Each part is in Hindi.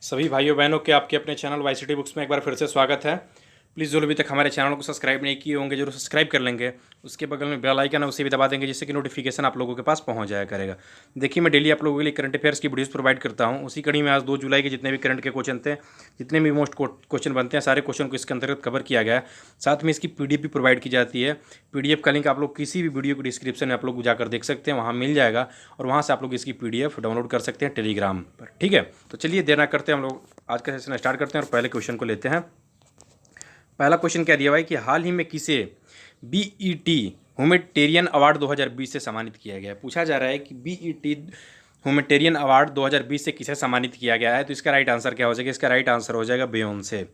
सभी भाइयों बहनों के आपके अपने चैनल वाईसीटी बुक्स में एक बार फिर से स्वागत है। प्लीज़ जो अभी तक हमारे चैनल को सब्सक्राइब नहीं किए होंगे जरूर सब्सक्राइब कर लेंगे। उसके बगल में बेल आइकन है उसे भी दबा देंगे जिससे कि नोटिफिकेशन आप लोगों के पास पहुंच जाया करेगा। देखिए मैं डेली आप लोगों के लिए करंट अफेयर्स की वीडियोस प्रोवाइड करता हूं। उसी कड़ी में आज 2 जुलाई के जितने भी करंट के क्वेश्चन थे, जितने भी मोस्ट क्वेश्चन बनते हैं, सारे क्वेश्चन को इसके अंतर्गत कवर किया गया है। साथ में इसकी पीडीएफ भी प्रोवाइड की जाती है। पीडीएफ का लिंक आप लोग किसी भी वीडियो को डिस्क्रिप्शन में आप लोग जाकर देख सकते हैं, वहाँ मिल जाएगा और वहाँ से आप लोग इसकी पीडीएफ डाउनलोड कर सकते हैं टेलीग्राम पर। ठीक है, तो चलिए देर ना करते हैं, हम लोग आज का सेशन स्टार्ट करते हैं और पहले क्वेश्चन को लेते हैं। पहला क्वेश्चन क्या दिया हुआ है कि हाल ही में किसे बीईटी ह्यूमैनिटेरियन अवार्ड 2020 से सम्मानित किया गया है। पूछा जा रहा है कि बीईटी ह्यूमैनिटेरियन अवार्ड 2020 से किसे सम्मानित किया गया है। तो इसका राइट आंसर क्या हो जाएगा? इसका राइट आंसर हो जाएगा बेयोंसे।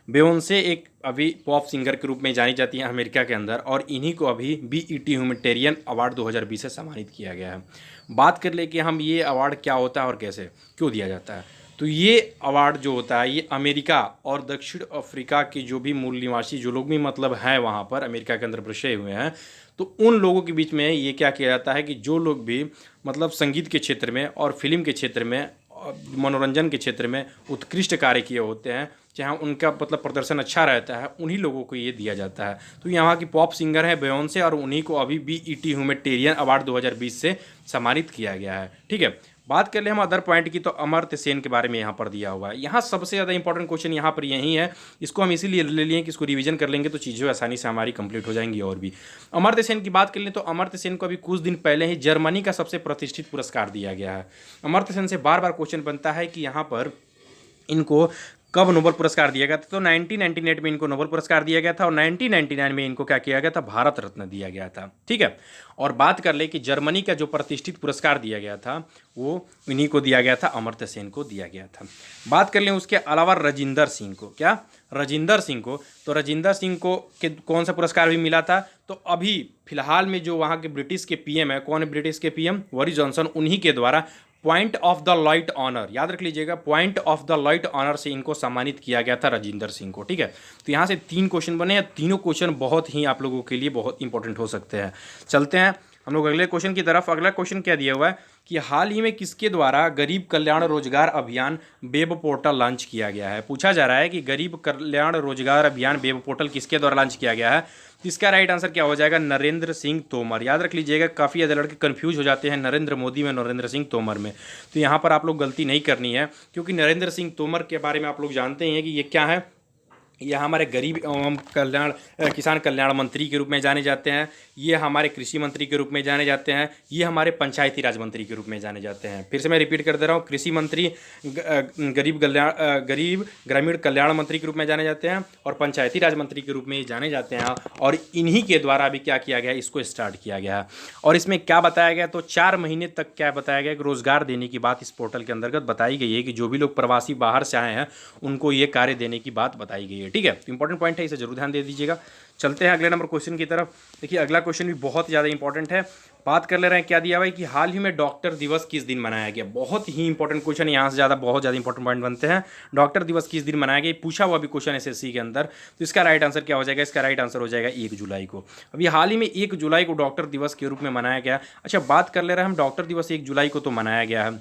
बेयोंसे एक अभी पॉप सिंगर के रूप में जानी जाती है अमेरिका के अंदर, और इन्हीं को अभी बीईटी ह्यूमैनिटेरियन अवार्ड 2020 से सम्मानित किया गया है। बात कर ले कि हम ये अवार्ड क्या होता है और कैसे क्यों दिया जाता है। तो ये अवार्ड जो होता है ये अमेरिका और दक्षिण अफ्रीका के जो भी मूल निवासी जो लोग भी मतलब हैं वहाँ पर अमेरिका के अंदर बसे हुए हैं, तो उन लोगों के बीच में ये क्या किया जाता है कि जो लोग भी मतलब संगीत के क्षेत्र में और फिल्म के क्षेत्र में, मनोरंजन के क्षेत्र में उत्कृष्ट कार्य किए होते हैं, चाहे उनका मतलब प्रदर्शन अच्छा रहता है, उन्हीं लोगों को ये दिया जाता है। तो यहाँ की पॉप सिंगर है बेयोंसे और उन्हीं को अभी बीईटी ह्यूमैनिटेरियन अवार्ड 2020 से सम्मानित किया गया है। ठीक है, बात कर ले हम अदर पॉइंट की, तो अमर्त्य सेन के बारे में यहाँ पर दिया हुआ है। यहाँ सबसे ज़्यादा इंपॉर्टेंट क्वेश्चन यहाँ पर यही है, इसको हम इसीलिए ले लिए कि इसको रिवीजन कर लेंगे तो चीज़ें आसानी से हमारी कंप्लीट हो जाएंगी। और भी अमर्त्य सेन की बात कर लें तो अमर्त्य सेन को अभी कुछ दिन पहले ही जर्मनी का सबसे प्रतिष्ठित पुरस्कार दिया गया है। अमर्त्य सेन से बार बार क्वेश्चन बनता है कि यहाँ पर इनको कब नोबेल पुरस्कार दिया गया था। तो 1998 में इनको नोबेल पुरस्कार दिया गया था और 1999 में इनको क्या किया गया था? भारत रत्न दिया गया था। ठीक है, और बात कर ले कि जर्मनी का जो प्रतिष्ठित पुरस्कार दिया गया था वो इन्हीं को दिया गया था, अमर्त्य सेन को दिया गया था। बात कर लें उसके अलावा राजिंदर सिंह को, क्या राजिंदर सिंह को, तो राजिंदर सिंह को कौन सा पुरस्कार भी मिला था? तो अभी फिलहाल में जो वहाँ के ब्रिटिश के पीएम है, कौन है ब्रिटिश के पीएम? बोरिस जॉनसन, उन्हीं के द्वारा point of the light honour, याद रख लीजिएगा, point of the light honour से इनको सम्मानित किया गया था राजिंदर सिंह को। ठीक है, तो यहाँ से 3 क्वेश्चन बने हैं। तीनों क्वेश्चन बहुत ही आप लोगों के लिए बहुत इंपॉर्टेंट हो सकते हैं। चलते हैं हम लोग अगले क्वेश्चन की तरफ। अगला क्वेश्चन क्या दिया हुआ है कि हाल ही में किसके द्वारा गरीब कल्याण रोजगार अभियान वेब पोर्टल लॉन्च किया गया है। पूछा जा रहा है कि गरीब कल्याण रोजगार अभियान वेब पोर्टल किसके द्वारा लॉन्च किया गया है। इसका राइट आंसर क्या हो जाएगा? नरेंद्र सिंह तोमर। याद रख लीजिएगा, काफ़ी ज़्यादा लड़के कंफ्यूज हो जाते हैं नरेंद्र मोदी में, नरेंद्र सिंह तोमर में। तो यहाँ पर आप लोग गलती नहीं करनी है, क्योंकि नरेंद्र सिंह तोमर के बारे में आप लोग जानते ही हैं कि ये क्या है। ये हमारे गरीब एवं किसान कल्याण मंत्री के रूप में जाने जाते हैं, ये हमारे कृषि मंत्री के रूप में जाने जाते हैं, ये हमारे पंचायती राज मंत्री के रूप में जाने जाते हैं। फिर से मैं रिपीट कर दे रहा हूँ, कृषि मंत्री, गरीब ग्रामीण कल्याण मंत्री के रूप में जाने जाते हैं और पंचायती राज मंत्री के रूप में जाने जाते हैं। और इन्हीं के द्वारा अभी क्या किया गया, इसको स्टार्ट किया गया है। और इसमें क्या बताया गया? तो 4 महीने तक क्या बताया गया कि रोजगार देने की बात इस पोर्टल के अंतर्गत बताई गई है कि जो भी लोग प्रवासी बाहर से आए हैं उनको ये कार्य देने की बात बताई गई है। ठीक है, तो इंपॉर्टेंट पॉइंट है, इसे जरूर ध्यान दे दीजिएगा। चलते हैं अगले नंबर क्वेश्चन की तरफ। देखिए अगला क्वेश्चन भी बहुत ज़्यादा इंपॉर्टेंट है। बात कर ले रहे हैं, क्या दिया हुआ है कि हाल ही में डॉक्टर दिवस किस दिन मनाया गया। बहुत ही इंपॉर्टेंट क्वेश्चन, यहाँ से बहुत ज़्यादा इंपॉर्टेंट पॉइंट बनते हैं। डॉक्टर दिवस किस दिन मनाया गया, पूछा हुआ भी क्वेश्चन एसएससी के अंदर। तो इसका राइट आंसर क्या हो जाएगा? इसका राइट आंसर हो जाएगा 1 जुलाई को। अभी हाल ही में 1 जुलाई को डॉक्टर दिवस के रूप में मनाया गया। अच्छा, बात कर ले रहे हैं हम, डॉक्टर दिवस 1 जुलाई को तो मनाया गया है,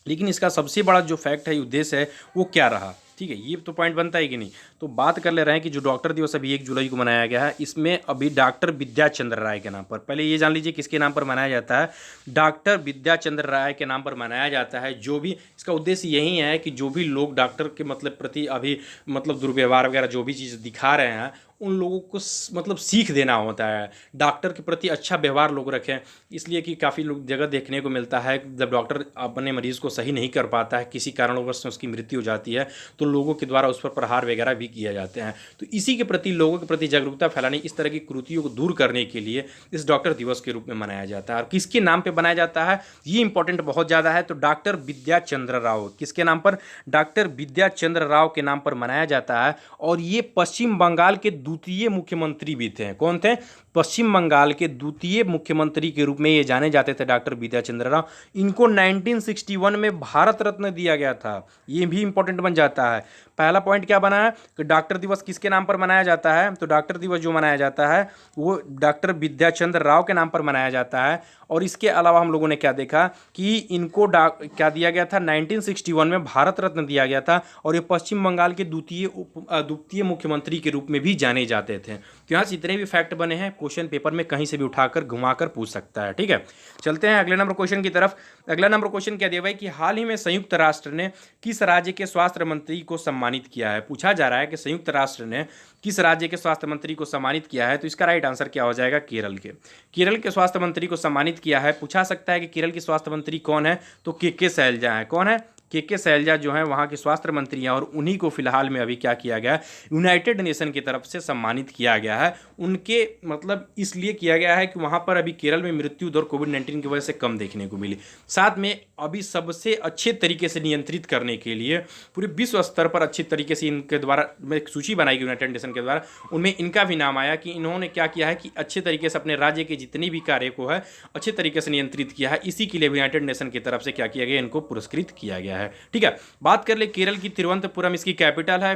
लेकिन इसका सबसे बड़ा जो फैक्ट है, उद्देश्य है, वो क्या रहा। ठीक है, ये तो पॉइंट बनता है कि नहीं। तो बात कर ले रहे हैं कि जो डॉक्टर दिवस अभी 1 जुलाई को मनाया गया है, इसमें अभी डॉक्टर विद्याचंद्र राय के नाम पर, पहले ये जान लीजिए किसके नाम पर मनाया जाता है। डॉक्टर विद्याचंद्र राय के नाम पर मनाया जाता है। जो भी इसका उद्देश्य यही है कि जो भी लोग डॉक्टर के मतलब प्रति अभी मतलब दुर्व्यवहार वगैरह जो भी चीज़ दिखा रहे हैं, उन लोगों को मतलब सीख देना होता है। डॉक्टर के प्रति अच्छा व्यवहार लोग रखें, इसलिए कि काफ़ी लोग जगह देखने को मिलता है जब डॉक्टर अपने मरीज़ को सही नहीं कर पाता है, किसी कारणवश से उसकी मृत्यु हो जाती है, तो लोगों के द्वारा उस पर प्रहार वगैरह भी किए जाते हैं। तो इसी के प्रति लोगों के प्रति जागरूकता फैलाने, इस तरह की कुरीतियों को दूर करने के लिए इस डॉक्टर दिवस के रूप में मनाया जाता है। और किसके नाम पर बनाया जाता है, ये इंपॉर्टेंट बहुत ज़्यादा है। तो डॉक्टर विद्याचंद्र राव, किसके नाम पर? डॉक्टर विद्याचंद्र राव के नाम पर मनाया जाता है। और ये पश्चिम बंगाल के द्वितीय मुख्यमंत्री भी थे। कौन थे? पश्चिम बंगाल के द्वितीय मुख्यमंत्री के रूप में ये जाने जाते थे डॉक्टर विद्या चंद्र राव। इनको 1961 में भारत रत्न दिया गया था, ये भी इंपॉर्टेंट बन जाता है। पहला पॉइंट क्या बना है कि डॉक्टर दिवस किसके नाम पर मनाया जाता है? तो डॉक्टर दिवस जो मनाया जाता है वो डॉक्टर विद्याचंद्र राव के नाम पर मनाया जाता है। और इसके अलावा हम लोगों ने क्या देखा कि इनको क्या दिया गया था? 1961 में भारत रत्न दिया गया था और ये पश्चिम बंगाल के द्वितीय मुख्यमंत्री के रूप में भी जाने जाते थे। तो यहाँ जितने भी फैक्ट बने हैं क्वेश्चन पेपर में कहीं से भी उठाकर घुमाकर पूछ सकता है। ठीक है, चलते हैं अगले नंबर क्वेश्चन की तरफ। अगला नंबर क्वेश्चन क्या दिया भाई कि हाल ही में संयुक्त राष्ट्र ने किस राज्य के स्वास्थ्य मंत्री को सम्मानित किया है? पूछा जा रहा है कि संयुक्त राष्ट्र ने किस राज्य के स्वास्थ्य मंत्री को सम्मानित किया है। तो इसका राइट आंसर क्या हो जाएगा? केरल के। केरल के स्वास्थ्य मंत्री को सम्मानित किया है। पूछा सकता है कि केरल के स्वास्थ्य मंत्री कौन है? तो के शैलजा है। कौन है? के शैलजा जो है वहाँ के स्वास्थ्य मंत्री हैं और उन्हीं को फिलहाल में अभी क्या किया गया है? यूनाइटेड नेशन की तरफ से सम्मानित किया गया है। उनके मतलब इसलिए किया गया है कि वहाँ पर अभी केरल में मृत्यु दर कोविड-19 की वजह से कम देखने को मिली। साथ में अभी सबसे अच्छे तरीके से नियंत्रित करने के लिए पूरे विश्व स्तर पर अच्छी तरीके से इनके द्वारा एक सूची बनाई गई यूनाइटेड नेशन के द्वारा, उनमें इनका भी नाम आया कि इन्होंने क्या किया है कि अच्छे तरीके से अपने राज्य के जितने भी कार्य को है अच्छे तरीके से नियंत्रित किया है। इसी के लिए यूनाइटेड नेशन की तरफ से क्या किया गया? इनको पुरस्कृत किया गया है। ठीक है, बात कर ले केरल की तिरुवनंतपुरम इसकी कैपिटल है।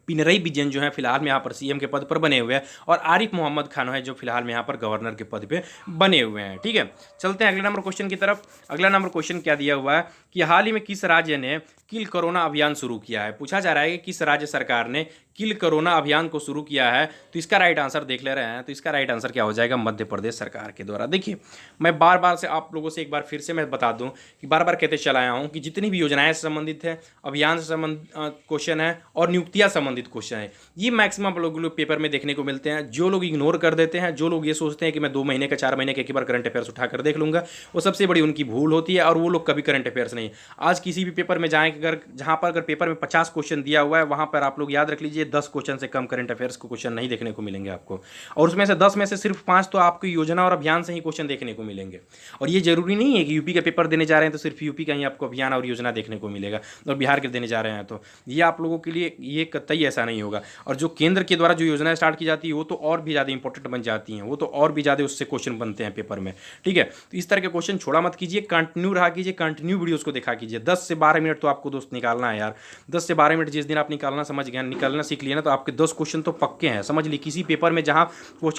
पिनरई विजयन जो है फिलहाल में यहाँ पर सीएम के पद पर बने हुए हैं और आरिफ मोहम्मद खान है जो फिलहाल में यहाँ पर गवर्नर के पद पे बने हुए हैं। ठीक है, चलते हैं अगले नंबर क्वेश्चन की तरफ। अगला नंबर क्वेश्चन क्या दिया हुआ है कि हाल ही में किस राज्य ने किल कोरोना अभियान शुरू किया है? पूछा जा रहा है कि किस राज्य सरकार ने किल कोरोना अभियान को शुरू किया है। तो इसका राइट आंसर देख ले रहे हैं। तो इसका राइट आंसर क्या हो जाएगा? मध्य प्रदेश सरकार के द्वारा। देखिए, मैं बार बार से आप लोगों से एक बार फिर से मैं बता दूं कि बार बार कहते चला आया हूं कि जितनी भी योजनाएं से संबंधित है, अभियान से संबंधित क्वेश्चन है और नियुक्तियां संबंधित क्वेश्चन है, ये मैक्सिमम लोग पेपर में देखने को मिलते हैं। जो लोग इग्नोर कर देते हैं, जो लोग ये सोचते हैं कि मैं 2 महीने का 4 महीने के एक बार करंट अफेयर्स उठाकर देख लूंगा, वो सबसे बड़ी उनकी भूल होती है और वो लोग कभी करंट अफेयर्स नहीं। आज किसी भी पेपर में जाएं, अगर जहां पर अगर पेपर में 50 क्वेश्चन दिया हुआ है वहां पर आप लोग याद रख लीजिए 10 क्वेश्चन से कम करंट अफेयर्स को क्वेश्चन नहीं देखने को मिलेंगे आपको। और उसमें से 10 में से सिर्फ 5 तो आपको योजना और अभियान से ही क्वेश्चन देखने को मिलेंगे। और ये जरूरी नहीं है कि यूपी का पेपर देने जा रहे हैं तो सिर्फ यूपी का ही आपको अभियान और योजना देखने को मिलेगा, और बिहार के देने जा रहे हैं तो ये आप लोगों के लिए ये कतई ऐसा नहीं होगा। और जो केंद्र के द्वारा जो योजनाएं स्टार्ट की जाती है वो तो और भी ज़्यादा इंपॉर्टेंट बन जाती हैं, वो तो और भी ज़्यादा उससे क्वेश्चन बनते हैं पेपर में। ठीक है, तो इस तरह के क्वेश्चन छोड़ा मत कीजिए, कंटिन्यू रहा कीजिए, कंटिन्यू वीडियोस को देखा कीजिए। 10 से 12 मिनट तो आपको दोस्त निकालना है यार। 10 से 12 मिनट जिस दिन आप निकालना समझ गए, निकालना सीख लिया ना, तो आपके 10 क्वेश्चन तो पक्के हैं। समझ ली, किसी पेपर में जहां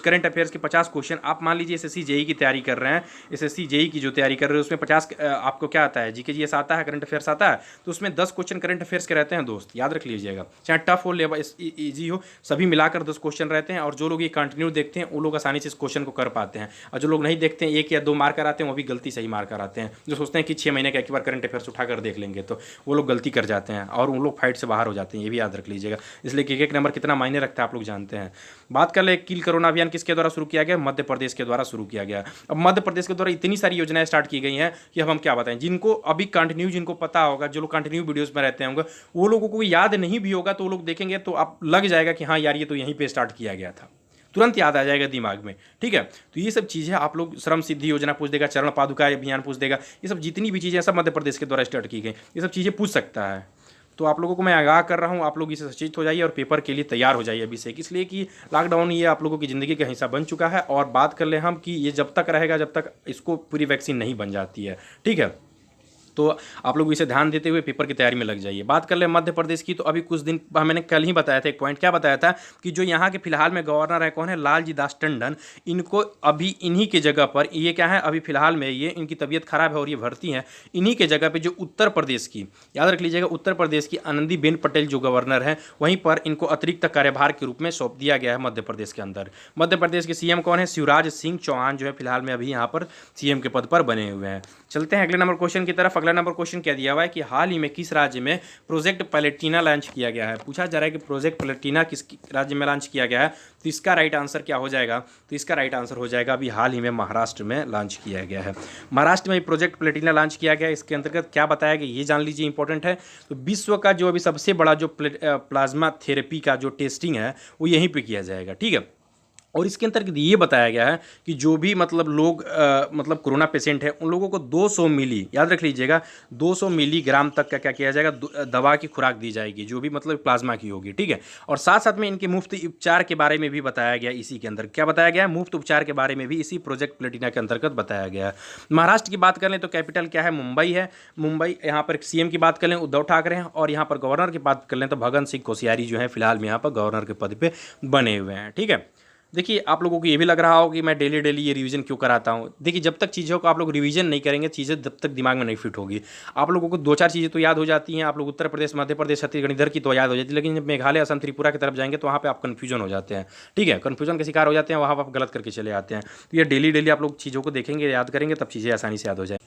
करंट अफेयर्स के 50 क्वेश्चन, आप मान लीजिए एसएससी जेई की तैयारी कर रहे हैं, एसएससी जेई की जो तैयारी कर रहे हैं उसमें 50 आपको क्या आता है? जीके जीएस आता है, करंट अफेयर्स आता है, तो उसमें 10 क्वेश्चन करंट अफेयर्स के रहते हैं दोस्त, याद रख लीजिएगा। चाहे टफ हो लेवल ईजी हो, सभी मिलाकर 10 क्वेश्चन रहते हैं। और जो लोग ये कंटिन्यू देखते हैं वो लोग आसानी से इस क्वेश्चन को कर पाते हैं, और जो लोग नहीं देखते हैं 1 या 2 मार्कर आते हैं वो भी गलती से ही मार्कर आते हैं। जो सोचते हैं कि 6 महीने का एक बार करंट अफेयर्स उठाकर देख लेंगे तो वो लोग गलती कर जाते हैं और उन लोग फाइट से बाहर हो जाते हैं, ये भी याद रख लीजिएगा। इसलिए कि एक नंबर कितना मायने रखता है आप लोग जानते हैं। बात कर ले किल कोरोना अभियान किसके द्वारा शुरू किया गया? मध्य प्रदेश के द्वारा शुरू किया गया। अब मध्य प्रदेश के द्वारा इतनी सारी योजनाएं स्टार्ट की गई हैं कि अब हम क्या बताएं। जिनको अभी कंटिन्यू, जिनको पता होगा, जो लोग कंटिन्यू वीडियोस में रहते होंगे, वो लोगों को याद नहीं भी होगा तो वो लोग देखेंगे तो आप लग जाएगा कि हाँ यार ये तो यहीं पे स्टार्ट किया गया था, तुरंत याद आ जाएगा दिमाग में। ठीक है, तो ये सब चीज़ें आप लोग, श्रम सिद्धि योजना पूछ देगा, चरण पादुका अभियान पूछ देगा, ये सब जितनी भी चीज़ें सब मध्य प्रदेश के द्वारा स्टार्ट की गई, ये सब चीज़ें पूछ सकता है। तो आप लोगों को मैं आगाह कर रहा हूँ, आप लोग इसे सचेत हो जाइए और पेपर के लिए तैयार हो जाइए अभी से, इसलिए कि लॉकडाउन ये आप लोगों की ज़िंदगी का हिस्सा बन चुका है। और बात कर ले हम कि ये जब तक रहेगा जब तक इसको पूरी वैक्सीन नहीं बन जाती है। ठीक है, तो आप लोग इसे ध्यान देते हुए पेपर की तैयारी में लग जाइए। बात कर ले मध्य प्रदेश की, तो अभी कुछ दिन मैंने कल ही बताया था एक पॉइंट, क्या बताया था कि जो यहाँ के फिलहाल में गवर्नर है कौन है? लालजी दास टंडन। इनको अभी इन्हीं के जगह पर, ये क्या है अभी फिलहाल में, ये इनकी तबीयत खराब है और ये भर्ती है, इन्हीं के जगह पर जो उत्तर प्रदेश की, याद रख लीजिएगा, उत्तर प्रदेश की आनंदीबेन पटेल जो गवर्नर है, वहीं पर इनको अतिरिक्त कार्यभार के रूप में सौंप दिया गया है मध्य प्रदेश के अंदर। मध्य प्रदेश के सीएम कौन है? शिवराज सिंह चौहान जो है फिलहाल में अभी यहाँ पर सीएम के पद पर बने हुए हैं। चलते हैं अगले नंबर क्वेश्चन की तरफ। अगला नंबर क्वेश्चन क्या दिया हुआ है कि हाल ही में किस राज्य में प्रोजेक्ट पैलेटिना लॉन्च किया गया है? पूछा जा रहा है कि प्रोजेक्ट पैलेटिना किस राज्य में लॉन्च किया गया है। तो इसका राइट आंसर क्या हो जाएगा? तो इसका राइट आंसर हो जाएगा अभी हाल ही में महाराष्ट्र में लॉन्च किया गया है। महाराष्ट्र में प्रोजेक्ट पैलेटिना लॉन्च किया गया है। इसके अंतर्गत क्या बताया गया ये जान लीजिए, इंपॉर्टेंट है। तो विश्व का जो अभी सबसे बड़ा जो प्लाज्मा थेरेपी का जो टेस्टिंग है वो यहीं पर किया जाएगा। ठीक है, और इसके अंतर्गत ये बताया गया है कि जो भी मतलब लोग मतलब कोरोना पेशेंट है उन लोगों को 200 मिली, याद रख लीजिएगा, 200 मिलीग्राम तक का क्या किया जाएगा, दवा की खुराक दी जाएगी, जो भी मतलब प्लाज्मा की होगी, ठीक है। और साथ साथ में इनके मुफ्त उपचार के बारे में भी बताया गया। इसी के अंदर क्या बताया गया है, मुफ्त उपचार के बारे में भी इसी प्रोजेक्ट प्लेटिना के अंतर्गत बताया गया है। महाराष्ट्र की बात कर लें तो कैपिटल क्या है, मुंबई है। मुंबई, यहाँ पर सीएम की बात कर लें उद्धव ठाकरे हैं, और यहाँ पर गवर्नर की बात कर लें तो भगत सिंह कोश्यारी जो है फिलहाल में यहाँ पर गवर्नर के पद पर बने हुए हैं, ठीक है। देखिए, आप लोगों को ये भी लग रहा हो कि मैं डेली डेली ये रिवीजन क्यों कराता हूँ। देखिए, जब तक चीज़ों को आप लोग रिवीजन नहीं करेंगे, चीज़ें जब तक दिमाग में नहीं फिट होगी। आप लोगों को दो चार चीज़ें तो याद हो जाती हैं, आप लोग उत्तर प्रदेश, मध्य प्रदेश, छत्तीसगढ़ इधर की तो याद हो जाती है, लेकिन जब मेघालय, असम, त्रिपुरा की तरफ जाएंगे तो वहाँ पे आप कन्फ्यूजन हो जाते हैं, ठीक है, कन्फ्यूजन के शिकार हो जाते हैं, वहाँ पर आप गलत करके चले आते हैं। तो ये डेली डेली आप लोग चीज़ों को देखेंगे, याद करेंगे, तब चीज़ें आसानी से याद हो जाए।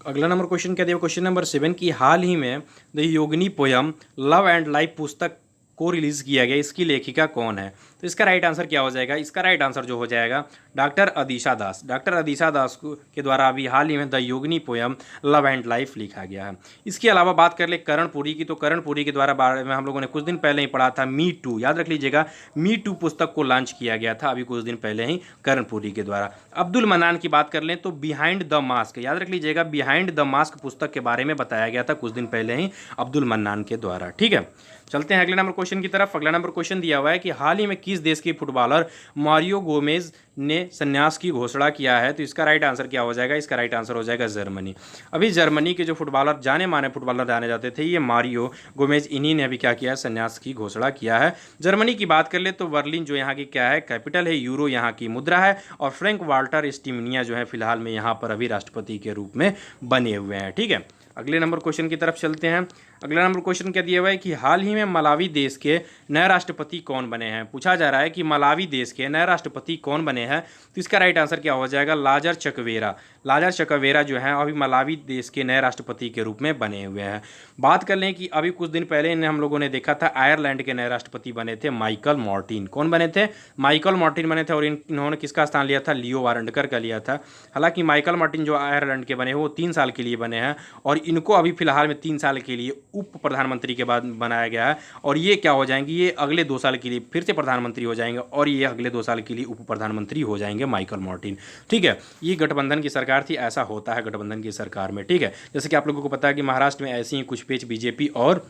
अगला नंबर क्वेश्चन क्या दिया, क्वेश्चन नंबर 7 की हाल ही में the Yogini poem love and life पुस्तक को रिलीज़ किया गया, इसकी लेखिका कौन है। तो इसका राइट आंसर क्या हो जाएगा, इसका राइट आंसर जो हो जाएगा डॉक्टर अदीशा दास। डॉक्टर अदीशा दास के द्वारा अभी हाल ही में the Yogini poem love and life लिखा गया है। इसके अलावा बात कर ले कर्णपुरी की, तो कर्णपुरी के द्वारा बारे में हम लोगों ने कुछ दिन पहले ही पढ़ा था, मी टू, याद रख लीजिएगा, मी टू पुस्तक को लॉन्च किया गया था अभी कुछ दिन पहले ही कर्णपुरी के द्वारा। अब्दुल मन्नान की बात कर लें तो बिहाइंड द मास्क, याद रख लीजिएगा, बिहाइंड द मास्क पुस्तक के बारे में बताया गया था कुछ दिन पहले ही अब्दुल मन्नान के द्वारा, ठीक है। चलते हैं अगले नंबर क्वेश्चन की तरफ। अगला नंबर क्वेश्चन दिया हुआ है कि हाल ही में किस देश के फुटबॉलर मारियो गोमेज ने संन्यास की घोषणा किया है। तो इसका राइट आंसर क्या हो जाएगा, इसका राइट आंसर हो जाएगा जर्मनी। अभी जर्मनी के जो फुटबॉलर, जाने माने फुटबॉलर जाने जाते थे, ये मारियो गोमेज, इन्हीं ने अभी क्या किया है, संन्यास की घोषणा किया है। जर्मनी की बात कर ले तो बर्लिन जो यहाँ की क्या है, कैपिटल है, यूरो यहाँ की मुद्रा है, और फ्रैंक वाल्टर स्टीमनिया जो है फिलहाल में यहाँ पर अभी राष्ट्रपति के रूप में बने हुए हैं, ठीक है। अगले नंबर क्वेश्चन की तरफ चलते हैं। अगला नंबर क्वेश्चन क्या दिया हुआ है कि हाल ही में मलावी देश के नए राष्ट्रपति कौन बने हैं। पूछा जा रहा है कि मलावी देश के नए राष्ट्रपति कौन बने हैं। तो इसका राइट आंसर क्या हो जाएगा, लाजर चकवेरा। लाजर चकवेरा जो है अभी मलावी देश के नए राष्ट्रपति के रूप में बने हुए हैं। बात कर लें कि अभी कुछ दिन पहले हम लोगों ने देखा था आयरलैंड के नए राष्ट्रपति बने थे माइकल मार्टिन। कौन बने थे, माइकल मार्टिन बने थे, और इन्होंने किसका स्थान लिया था, लियो वारंडकर का लिया था। हालांकि माइकल मार्टिन जो आयरलैंड के बने वो 3 साल के लिए बने हैं, और इनको अभी फिलहाल में 3 साल के लिए उप प्रधानमंत्री के बाद बनाया गया है। और ये क्या हो जाएंगे, ये अगले 2 साल के लिए फिर से प्रधानमंत्री हो जाएंगे, और ये अगले 2 साल के लिए उप प्रधानमंत्री हो जाएंगे माइकल मार्टिन, ठीक है। ये गठबंधन की सरकार थी, ऐसा होता है गठबंधन की सरकार में, ठीक है। जैसे कि आप लोगों को पता है कि महाराष्ट्र में ऐसी ही कुछ पेच बीजेपी और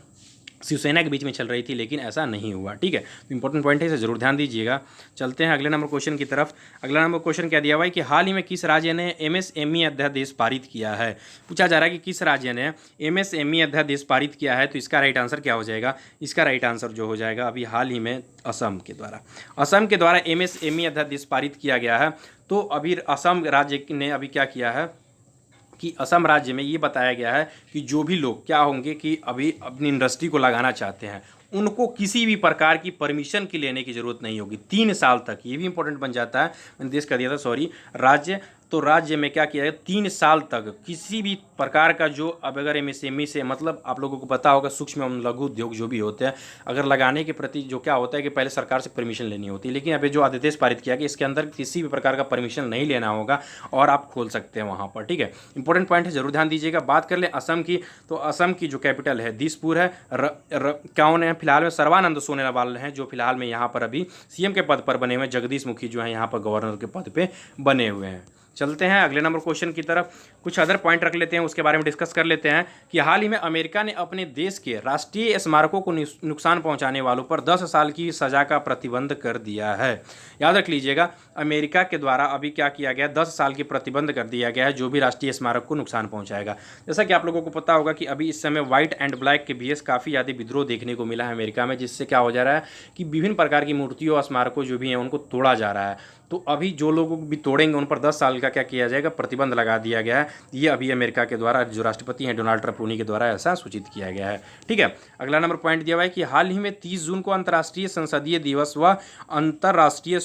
शिवसेना के बीच में चल रही थी, लेकिन ऐसा नहीं हुआ, ठीक है। तो इंपॉर्टेंट पॉइंट है, इसे जरूर ध्यान दीजिएगा। चलते हैं अगले नंबर क्वेश्चन की तरफ। अगला नंबर क्वेश्चन क्या दिया हुआ है कि हाल ही में किस राज्य ने एमएसएमई अध्यादेश पारित किया है। पूछा जा रहा है कि किस राज्य ने एमएसएमई अध्यादेश पारित किया है। तो इसका राइट आंसर क्या हो जाएगा, इसका राइट आंसर जो हो जाएगा अभी हाल ही में असम के द्वारा, असम के द्वारा एमएसएमई अध्यादेश पारित किया गया है। तो अभी असम राज्य ने अभी क्या किया है कि असम राज्य में ये बताया गया है कि जो भी लोग क्या होंगे कि अभी अपनी इंडस्ट्री को लगाना चाहते हैं, उनको किसी भी प्रकार की परमिशन की लेने की जरूरत नहीं होगी 3 साल तक। ये भी इंपॉर्टेंट बन जाता है, मैंने देश कर दिया था, सॉरी, राज्य। तो राज्य में क्या किया है, 3 साल तक किसी भी प्रकार का जो, अब अगर एमएसएमई से मतलब आप लोगों को पता होगा सूक्ष्म एवं लघु उद्योग जो भी होते हैं, अगर लगाने के प्रति जो क्या होता है कि पहले सरकार से परमिशन लेनी होती है, लेकिन अभी जो अध्यादेश पारित किया कि इसके अंदर किसी भी प्रकार का परमिशन नहीं लेना होगा और आप खोल सकते हैं वहाँ पर, ठीक है। इंपॉर्टेंट पॉइंट है, जरूर ध्यान दीजिएगा। बात कर लें असम की, तो असम की जो कैपिटल है दिसपुर है। कौन है फिलहाल में, सर्बानंद सोनोवाल हैं जो फिलहाल में यहाँ पर अभी सीएम के पद पर बने हुए हैं। जगदीश मुखी जो है यहाँ पर गवर्नर के पद पर बने हुए हैं। चलते हैं अगले नंबर क्वेश्चन की तरफ। कुछ अदर पॉइंट रख लेते हैं, उसके बारे में डिस्कस कर लेते हैं कि हाल ही में अमेरिका ने अपने देश के राष्ट्रीय स्मारकों को नुकसान पहुंचाने वालों पर 10 साल की सजा का प्रतिबंध कर दिया है। याद रख लीजिएगा, अमेरिका के द्वारा अभी क्या किया गया, 10 साल की प्रतिबंध कर दिया गया है जो भी राष्ट्रीय स्मारक को नुकसान पहुंचाएगा। जैसा कि आप लोगों को पता होगा कि अभी इस समय व्हाइट एंड ब्लैक के बीच काफ़ी ज़्यादा विद्रोह देखने को मिला है अमेरिका में, जिससे क्या हो जा रहा है कि विभिन्न प्रकार की मूर्तियों और स्मारकों जो भी हैं उनको तोड़ा जा रहा है। तो अभी जो लोग भी तोड़ेंगे उन पर 10 साल का क्या किया जाएगा, प्रतिबंध लगा दिया गया है। ये अभी अमेरिका के द्वारा जो राष्ट्रपति हैं डोनाल्ड ट्रंप, उन्हीं के द्वारा ऐसा सूचित किया गया है, ठीक है। अगला नंबर पॉइंट दिया हुआ है कि हाल ही में 30 जून को अंतर्राष्ट्रीय संसदीय दिवस व अंतर्राष्ट्रीय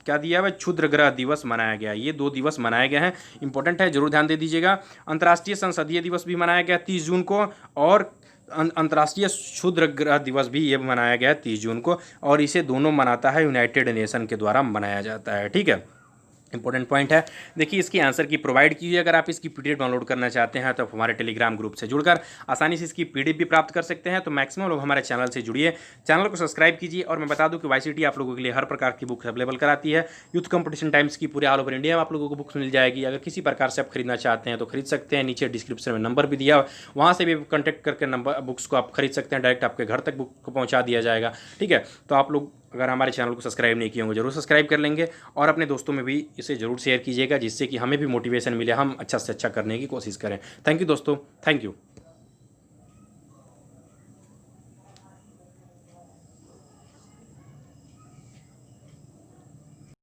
क्या दिया हुआ है, क्षुद्र ग्रह दिवस मनाया गया। ये 2 दिवस मनाए गए हैं, इंपॉर्टेंट है, जरूर ध्यान दे दीजिएगा। अंतर्राष्ट्रीय संसदीय दिवस भी मनाया गया 30 जून को, और अंतर्राष्ट्रीय क्षुद्र ग्रह दिवस भी ये मनाया गया 30 जून को, और इसे दोनों मनाता है यूनाइटेड नेशन के द्वारा मनाया जाता है, ठीक है। इंपॉर्टेंट पॉइंट है। देखिए इसकी आंसर की प्रोवाइड की हुई है। अगर आप इसकी पीडीएफ डाउनलोड करना चाहते हैं तो आप हमारे टेलीग्राम ग्रुप से जुड़कर आसानी से इसकी पीडीएफ भी प्राप्त कर सकते हैं। तो मैक्सिमम लोग हमारे चैनल से जुड़िए, चैनल को सब्सक्राइब कीजिए। और मैं बता दूं कि वाईसीटी आप लोगों के लिए हर प्रकार की बुक्स अवेलेबल कराती है। यूथ कंपटीशन टाइम्स की पूरे ऑल ओवर इंडिया में आप लोगों को बुक्स मिल जाएगी। अगर किसी प्रकार से आप खरीदना चाहते हैं तो खरीद सकते हैं। नीचे डिस्क्रिप्शन में नंबर भी दिया, वहाँ से भी कॉन्टैक्ट करके नंबर बुक्स को आप खरीद सकते हैं। डायरेक्ट आपके घर तक बुक को पहुँचा दिया जाएगा। ठीक है, तो आप लोग अगर हमारे चैनल को सब्सक्राइब नहीं किए होंगे जरूर सब्सक्राइब कर लेंगे और अपने दोस्तों में भी इसे जरूर शेयर कीजिएगा, जिससे कि हमें भी मोटिवेशन मिले, हम अच्छा से अच्छा करने की कोशिश करें। थैंक यू दोस्तों, थैंक यू।